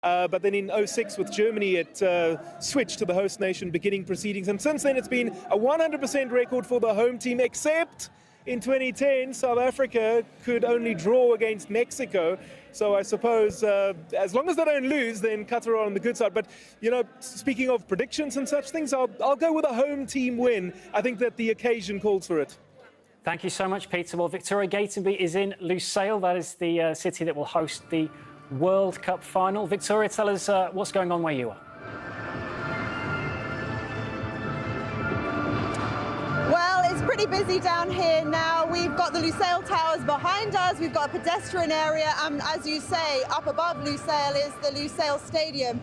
But then in '06 with Germany, it switched to the host nation beginning proceedings. And since then, it's been a 100% record for the home team, except in 2010, South Africa could only draw against Mexico. So I suppose as long as they don't lose, then Qatar are on the good side. But, you know, speaking of predictions and such things, I'll go with a home team win. I think that the occasion calls for it. Thank you so much, Peter. Well, Victoria Gatenby is in Lusail. That is the city that will host the World Cup final. Victoria, tell us what's going on where you are. Well, it's pretty busy down here now. We've got the Lusail Towers behind us. We've got a pedestrian area. And as you say, up above Lusail is the Lusail Stadium.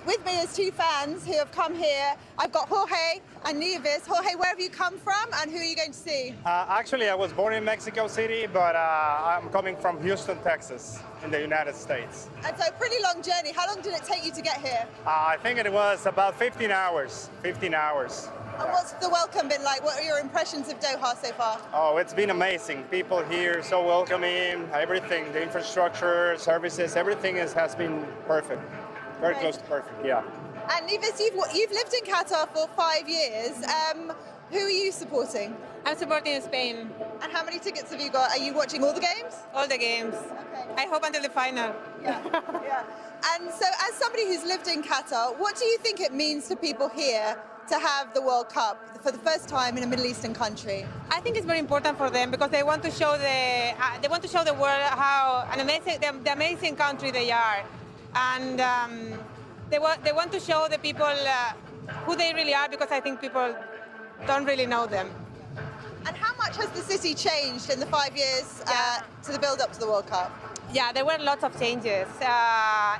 With me is two fans who have come here. I've got Jorge and Nieves. Jorge, where have you come from and who are you going to see? Actually, I was born in Mexico City, but I'm coming from Houston, Texas, in the United States. And so, pretty long journey. How long did it take you to get here? I think it was about 15 hours. 15 hours. And what's the welcome been like? What are your impressions of Doha so far? Oh, it's been amazing. People here so welcoming. Everything, the infrastructure, services, everything has been perfect. Very close to perfect, yeah. And Nieves, you've lived in Qatar for 5 years. Who are you supporting? I'm supporting Spain. And how many tickets have you got? Are you watching all the games? All the games. Okay. I hope until the final. Yeah. Yeah. And so, as somebody who's lived in Qatar, what do you think it means to people here to have the World Cup for the first time in a Middle Eastern country? I think it's very important for them because they want to show the world how the amazing country they are. And they want to show the people who they really are, because I think people don't really know them. And how much has the city changed in the 5 years to the build-up to the World Cup? Yeah, there were lots of changes.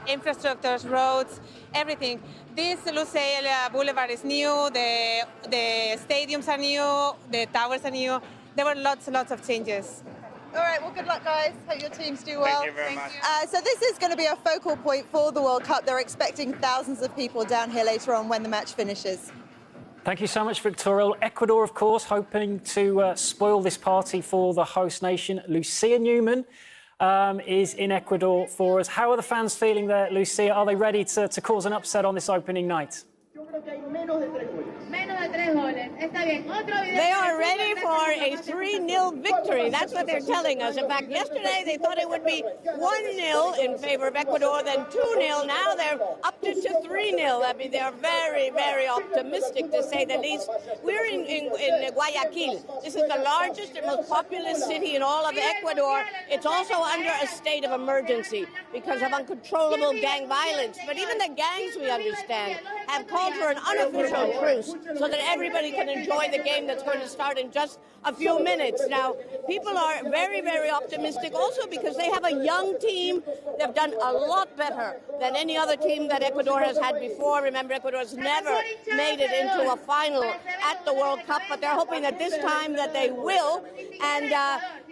Infrastructures, roads, everything. This Lusail Boulevard is new, the stadiums are new, the towers are new. There were lots of changes. All right, well, good luck, guys. Hope your teams do well. Thank you very much. So this is going to be a focal point for the World Cup. They're expecting thousands of people down here later on when the match finishes. Thank you so much, Victoria. Ecuador, of course, hoping to spoil this party for the host nation. Lucia Newman is in Ecuador for us. How are the fans feeling there, Lucia? Are they ready to cause an upset on this opening night? They are ready for a 3-0 victory. That's what they're telling us. In fact, yesterday they thought it would be 1-0 in favor of Ecuador, then 2-0. Now they're up to 3-0. I mean, they're very, very optimistic, to say the least. We're in Guayaquil. This is the largest and most populous city in all of Ecuador. It's also under a state of emergency because of uncontrollable gang violence. But even the gangs, we understand, have called for an unofficial truce so that everybody can enjoy the game that's going to start in just a few minutes. Now, people are very, very optimistic also because they have a young team. They've done a lot better than any other team that Ecuador has had before. Remember, Ecuador has never made it into a final at the World Cup, but they're hoping that this time that they will. And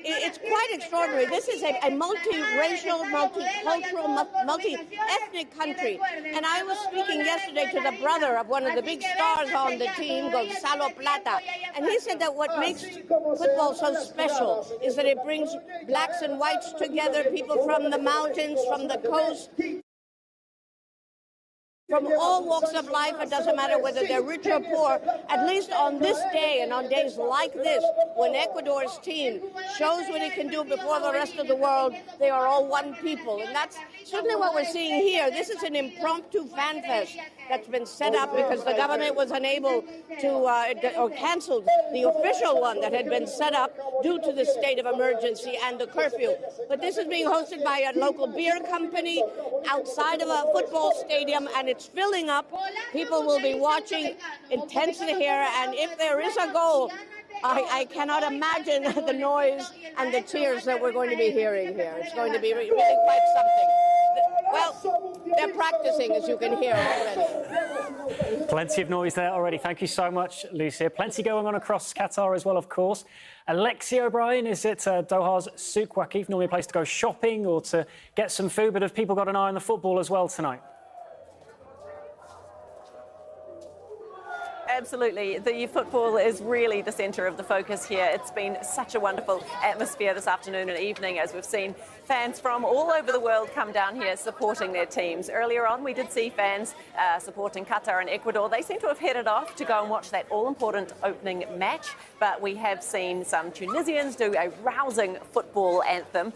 it's quite extraordinary. This is a multiracial, multicultural, multi-ethnic country. And I was speaking yesterday to the brother of one of the big stars on the team, Gonzalo Plata, and he said that what makes football so special is that it brings blacks and whites together, people from the mountains, from the coast, from all walks of life. It doesn't matter whether they're rich or poor. At least on this day and on days like this, when Ecuador's team shows what it can do before the rest of the world, they are all one people. And that's certainly what we're seeing here. This is an impromptu fan fest that's been set up because the government was unable to or canceled the official one that had been set up due to the state of emergency and the curfew. But this is being hosted by a local beer company outside of a football stadium, and it's filling up. People will be watching intensely here, and if there is a goal, I cannot imagine the noise and the cheers that we're going to be hearing here. It's going to be really quite something. Well, they're practicing, as you can hear already. Plenty of noise there already. Thank you so much, Lucia. Plenty going on across Qatar as well, of course. Alexia O'Brien is at Doha's Souk Waqif, normally a place to go shopping or to get some food, but have people got an eye on the football as well tonight? Absolutely. The football is really the centre of the focus here. It's been such a wonderful atmosphere this afternoon and evening as we've seen fans from all over the world come down here supporting their teams. Earlier on, we did see fans supporting Qatar and Ecuador. They seem to have headed off to go and watch that all-important opening match, but we have seen some Tunisians do a rousing football anthem,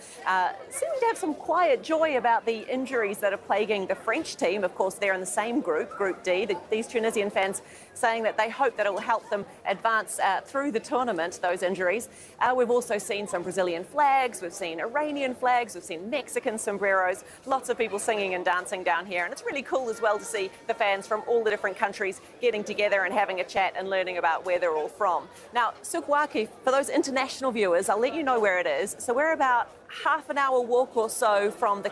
seeming to have some quiet joy about the injuries that are plaguing the French team. Of course, they're in the same group, Group D. These Tunisian fans saying that they hope that it will help them advance through the tournament, those injuries. We've also seen some Brazilian flags, we've seen Iranian flags, we've seen Mexican sombreros, lots of people singing and dancing down here. And it's really cool as well to see the fans from all the different countries getting together and having a chat and learning about where they're all from. Now, Souk Waqif, for those international viewers, I'll let you know where it is. So we're about half an hour walk or so from the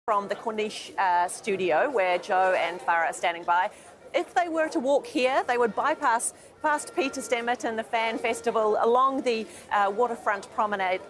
from the Corniche studio where Joe and Farah are standing by. If they were to walk here, they would bypass past Peter Stemmet and the Fan Festival along the waterfront promenade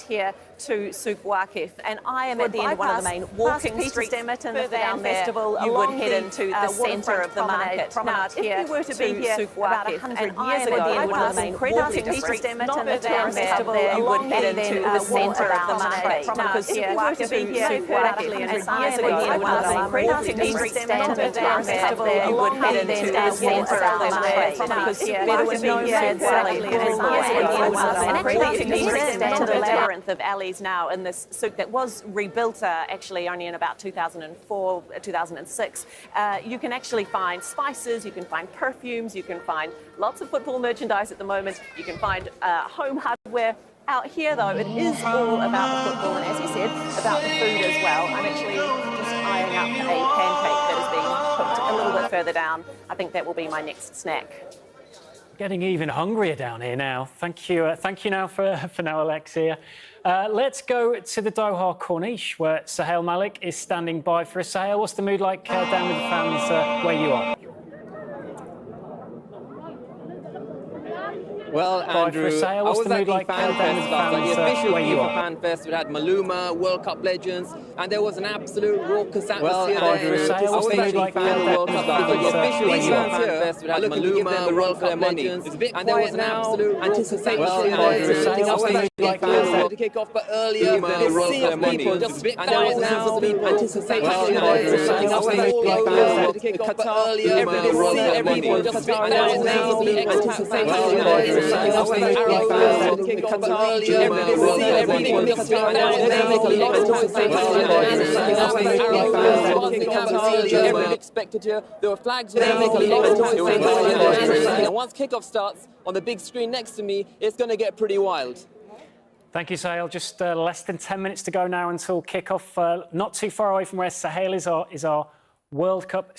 here to Souk Waqif. And I am at the end of one of the main walking streets and the Fan Festival. You would head into the centre of the market. Now, if you were to be here about 100 years ago, one of the main walking streets, not the Fan Festival, you would head into the centre of the market. Because if you were to be here about 100 years ago, one of the main walking streets, not the Fan Festival, you would head into the centre of the market. There was no sad alley. And actually, if you extend to the labyrinth of alleys now in this souk that was rebuilt actually only in about 2004, 2006, you can actually find spices, you can find perfumes, you can find lots of football merchandise at the moment, you can find home hardware. Out here, though, it is all about the football and, as you said, about the food as well. I'm actually just eyeing up a pancake that is being cooked a little bit further down. I think that will be my next snack. Getting even hungrier down here now. Thank you now for now, Alexia. Let's go to the Doha Corniche, where Sahel Malik is standing by for us. Sahel, what's the mood like down with the fans where you are? Well, Andrew, I was at the fan fest last night, the official FIFA fan fest. We had Maluma, World Cup legends, and there was an absolute raucous atmosphere there. I was at the fan World Cup last night, the official FIFA fan fest. We had Maluma, World Cup legends, and there was an absolute anticipation. I was at the fan fest to kick off, but earlier, this sea of people just and there was an absolute anticipation. I was at the fan fest to kick off, but earlier, this sea of people just and there was an absolute anticipation. Expected here, there were flags. And once kickoff starts on the big screen next to me, it's going to get pretty wild. Thank you, Sahel. Just less than 10 minutes to go now until kickoff. Not too far away from where Sahel is our World Cup